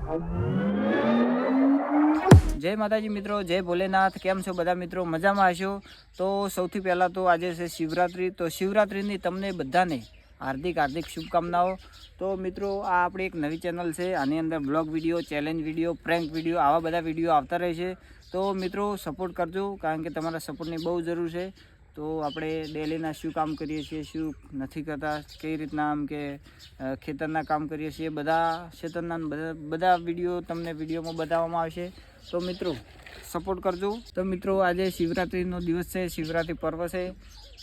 જય માતાજી મિત્રો, જય ભોલેનાથ. કેમ છો બધા મિત્રો? મજામાં હશો? તો સૌથી પહેલાં તો આજે છે શિવરાત્રિ. તો શિવરાત્રિની તમને બધાને હાર્દિક હાર્દિક શુભકામનાઓ. તો મિત્રો, આ આપણી એક નવી ચેનલ છે. આની અંદર blog video, challenge video, prank video આવા બધા વિડીયો આવતા રહે છે. તો મિત્રો સપોર્ટ કરજો, કારણ કે તમારા સપોર્ટની બહુ જરૂર છે. તો આપણે ડેલીના શું કામ કરીએ છીએ, શું નથી કરતા, કઈ રીતના આમ કે ખેતરના કામ કરીએ છીએ, બધા ખેતરના બધા વિડીયો તમને વિડીયોમાં બતાવવામાં આવશે. તો મિત્રો સપોર્ટ કરજો. તો મિત્રો આજે શિવરાત્રિનો દિવસ છે, શિવરાત્રિ પર્વ છે.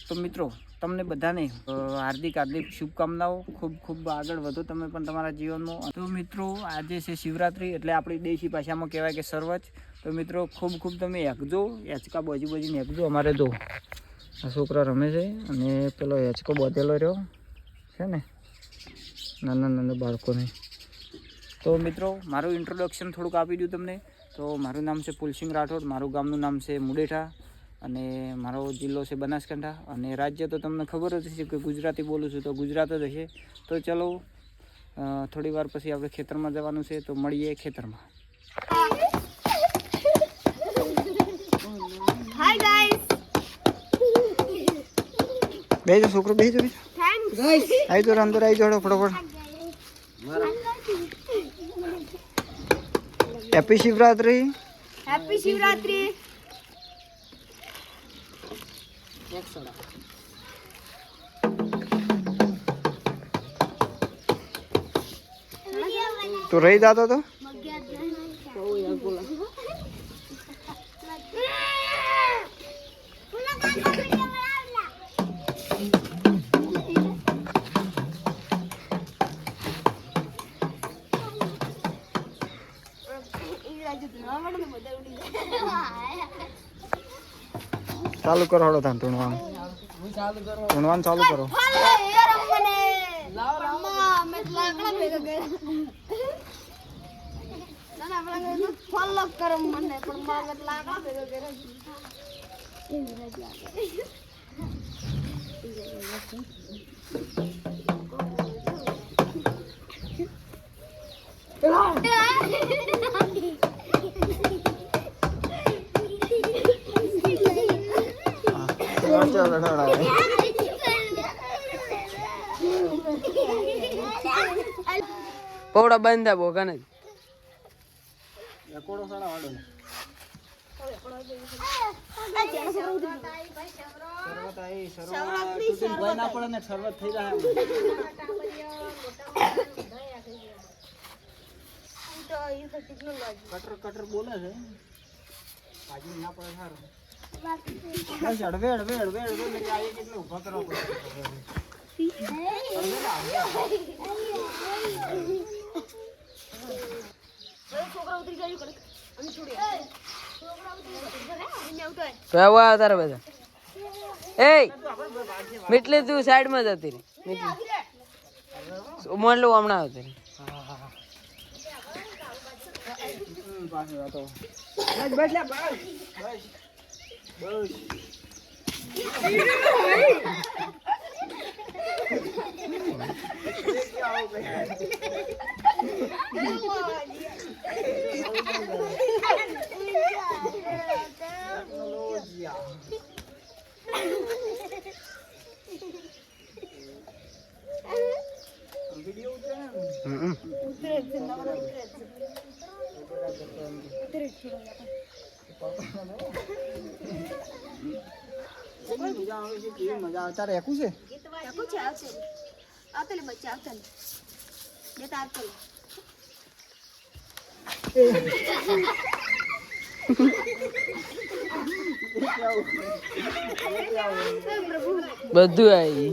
તો મિત્રો તમને બધાને હાર્દિક હાર્દિક શુભકામનાઓ. ખૂબ ખૂબ આગળ વધો તમે પણ તમારા જીવનમાં. તો મિત્રો આજે છે શિવરાત્રિ, એટલે આપણી દેશી ભાષામાં કહેવાય કે સર્વજ. તો મિત્રો ખૂબ ખૂબ તમે હેકજો, હેચકા બોજી બોજીને હેકજો. અમારે તો આ છોકરા રમે છે અને પેલો હેચકો બોધેલો રહ્યો છે ને નાના નાના બાળકોને. તો મિત્રો મારું ઇન્ટ્રોડક્શન થોડુંક આપી દઉં તમને. તો મારું નામ છે પુલસિંહ રાઠોડ, મારું ગામનું નામ છે મુડેઠા અને મારો જિલ્લો છે બનાસકાંઠા અને રાજ્ય તો તમને ખબર જ છે કે ગુજરાતી બોલું છું, તો ગુજરાત જ હશે. તો ચલો થોડી વાર પછી આપણે ખેતરમાં જવાનું છે, તો મળીએ ખેતરમાં. હાય ગાઈસ, બેજો છોકરો બેજો બેજો. થેન્ક્સ આવી તો અંદર આવી જાડો ફટાફટ. હેપી શિવરાત્રિ. હેપી શિવરાત્રિ. તો રહી જાતો તો ચાલુ કરો હળો તાન તુણવાનું ચાલુ કરો. ફોલો કરો મને, પણ મારે લાકડા ભેગા કર્યા. પૌડા બાંધા બોકા ને કોડો સાડા વાડો ને શરબત આવી શરબત ભય ના પડે ને શરબત થઈ જાય. કટર કટર બોલે છે, બાજુ ના પડે સારું. બસ અડવે અડવે અડવે અડવે ને આ એક એટલે ઊભા કરવા પડે. તારા બધા એ મીટલી તું સાઈડ માં જતી રહી. મોડલું હમણાં આવતી રહી. મજા આવતા રેખું છે. બધું આવી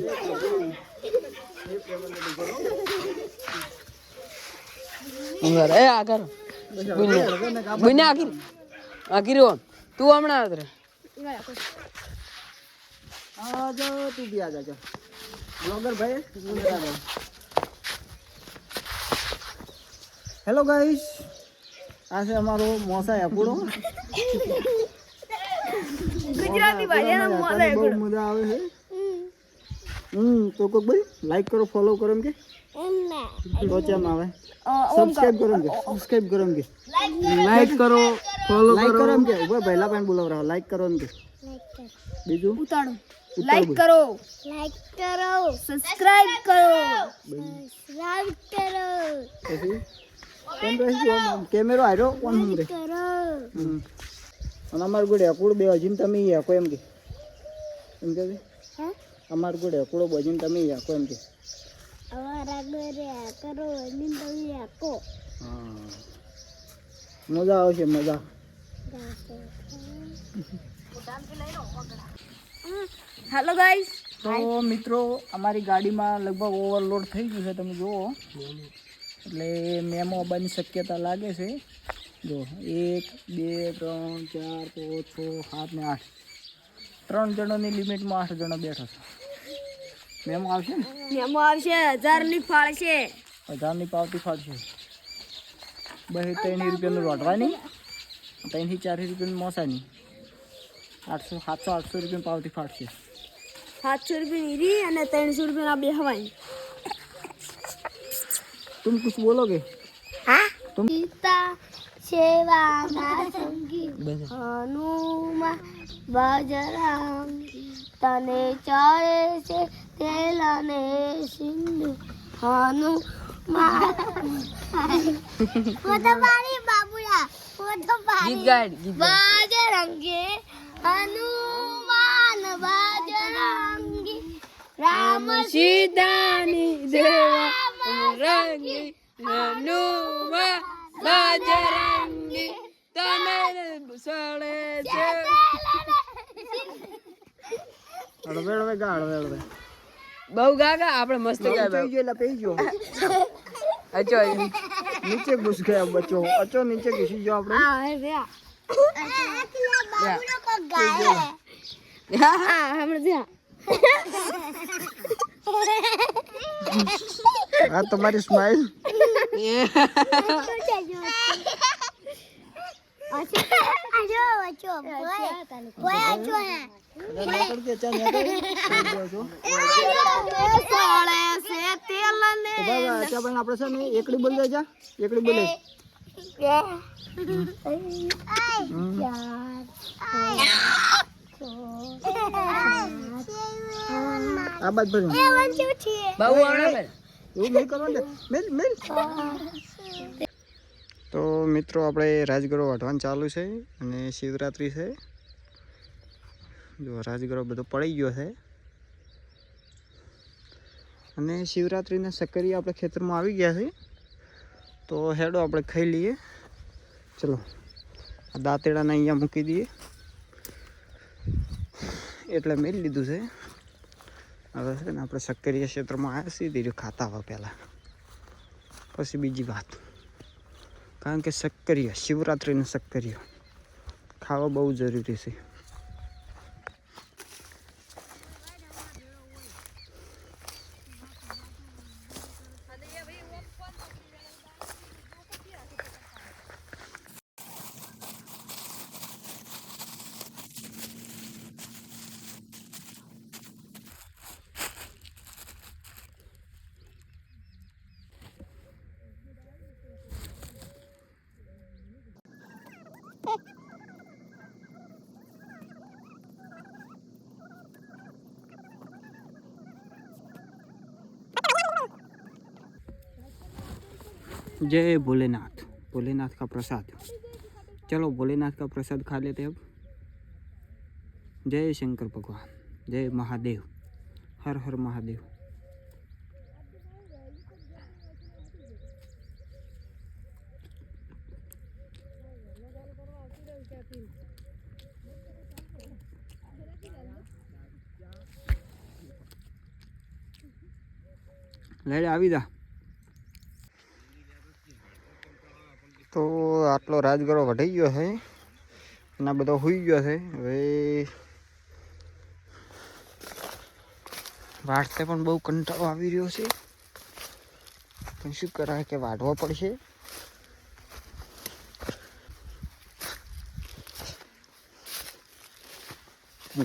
આગળ આખી તું હમણાં આવત રે. તું બી આ જા બ્લોગર ભાઈ. હેલો ગાઈસ, આ છે અમારો મોસા એપુડો. ગુજરાતી ભાષામાં મોસા એપુડો. બહુ મજા આવે છે. તો કોઈ ભાઈ લાઈક કરો, ફોલો કરો એમ કે તો કેમ આવે. સબસ્ક્રાઇબ કરો એમ કે સબસ્ક્રાઇબ કરો એમ કે લાઈક કરો ફોલો કરો એમ કે ઉભા પહેલા પણ બોલાવ રહો લાઈક કરો એમ કે બીજું ઉતાળો લાઈક કરો સબસ્ક્રાઇબ કરો પછી કેમ રહેજો કેમેરો આવ્યો કોણ હું રે અને અમાર ગોડે અકુડ બે હજીને તમે આકો એમ કે અમાર ગોડે અકુડો બજીને તમે આકો એમ કે મજા આવશે મજા હેલો ગાઈસ તો મિત્રો અમારી ગાડીમાં લગભગ ઓવરલોડ થઈ ગયું છે તમે જુઓ એટલે મેમો આવવાની શક્યતા લાગે છે જો 1 2 3 4 5 6 7 ને 8 3 જણોની લિમિટમાં 8 જણો બેઠો છે મેમો આવશે ને મેમો આવશે 1000 ની ફાળશે 1000 ની પાવતી ફાળશે 2-3 રૂપિયાનું રોડવાની 3-4 રૂપિયાનું મોસાની 800 700 રૂપિયાની પાવતી ફાળશે 700 રૂપિયા ઈરી અને 300 રૂપિયા બે હવાઈ तुम कुछ बोलोगे हाँ तुम सीता सेवा ना संगी हनुमान बजरंगी तने चाहे से तेला ने सिंधु हनुमान वो तो पानी बाबूला वो तो पानी बजरंगी हनुमान बजरंगी राम सीतानी देवा रंगी हनुमान बजरंगी तने सड़े से અડવે ગાળવે બહુ ગાગા આપણે મસ્ત ગાય પેઈ ગયો એટલે પેઈ ગયો અચો નીચે ઘુસ ગયા બચ્ચો અચો નીચે ઘુસી ગયો આપણે हां रे बाबू को गाय हां हमरे दे આ તમારી સ્માઈલ આપણે છે ને એકડી બોલ દેજા એકડી બોલે આ બાદ ભરું બહુ આવડે એવું નહીં કરવાનું ને મેલ મેલ તો મિત્રો આપણે રાજગરો વાઢવાનું ચાલુ છે અને શિવરાત્રી છે જો રાજગરો બધો પડી ગયો છે અને શિવરાત્રીના સક્કરી આપણે ખેતરમાં આવી ગયા છે તો હેડો આપણે ખાઈ લઈએ ચલો આ દાંતેડાને અહીંયા મૂકી દઈએ એટલે મેળ લીધું છે હવે છે ને આપણે સક્કરિયા ક્ષેત્રમાં આવ્યા સીધી ખાતા હોય પહેલાં પછી બીજી વાત કારણ કે સક્કરિયા શિવરાત્રિના સક્કરિયા ખાવા બહુ જરૂરી છે जय भोलेनाथ भोलेनाथ का प्रसाद चलो भोलेनाथ का प्रसाद खा लेते अब जय शंकर भगवान जय महादेव हर हर महादेव ले આવી જા તો આટલો રાજગરો વઢાઈ ગયો છે અને બધો હોઈ ગયો છે હવે વાઢતે પણ બહુ કંટાળો આવી રહ્યો છે પણ શું કરાય કે વાઢવો પડશે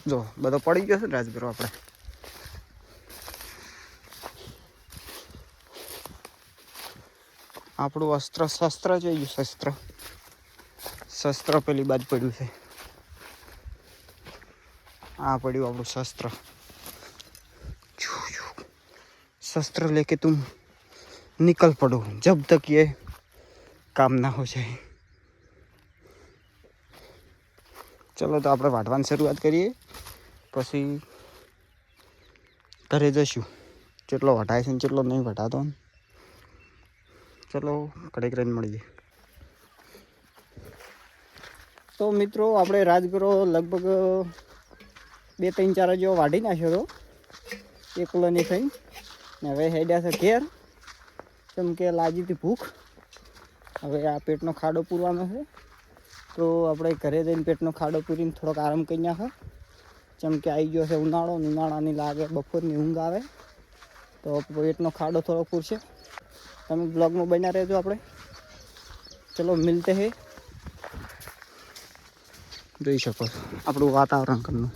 જો બધો પડી ગયો છે ને રાજગરો આપણે આપણું અસ્ત્ર શસ્ત્ર જોઈ ગયું. શસ્ત્ર પેલી બાજુ પડ્યું છે. આ પડ્યું આપણું શસ્ત્ર. शस्त्र लेके तुम निकल पड़ो जब तक ये काम ना हो जाए. चलो तो આપણે વાટવાની શરૂઆત કરીએ, પછી ઘરે જઈશું. જેટલો વટાય છે ને જેટલો નહીં વટાતો. ચલો કડેક રહીને મળીએ. તો મિત્રો આપણે રાજગરો લગભગ 2-3-4 જેવો વાઢી નાખ્યો હતો એકલો નહીં થઈ. ને હવે હેડ્યા છે ઘેર, કેમ કે લાગી હતી ભૂખ. હવે આ પેટનો ખાડો પૂરવાનો છે, તો આપણે ઘરે જઈને પેટનો ખાડો પૂરીને થોડોક આરામ કરી નાખે. જેમ કે આવી ગયો છે ઉનાળો, ઉનાળાની લાગે, બપોરની ઊંઘ આવે, તો પેટનો ખાડો થોડો પૂરશે. તમે બ્લોગમાં બન્યા રહેજો. આપણે ચલો મિલતે હે. જોઈ શકો છો આપણું વાતાવરણ કરનું.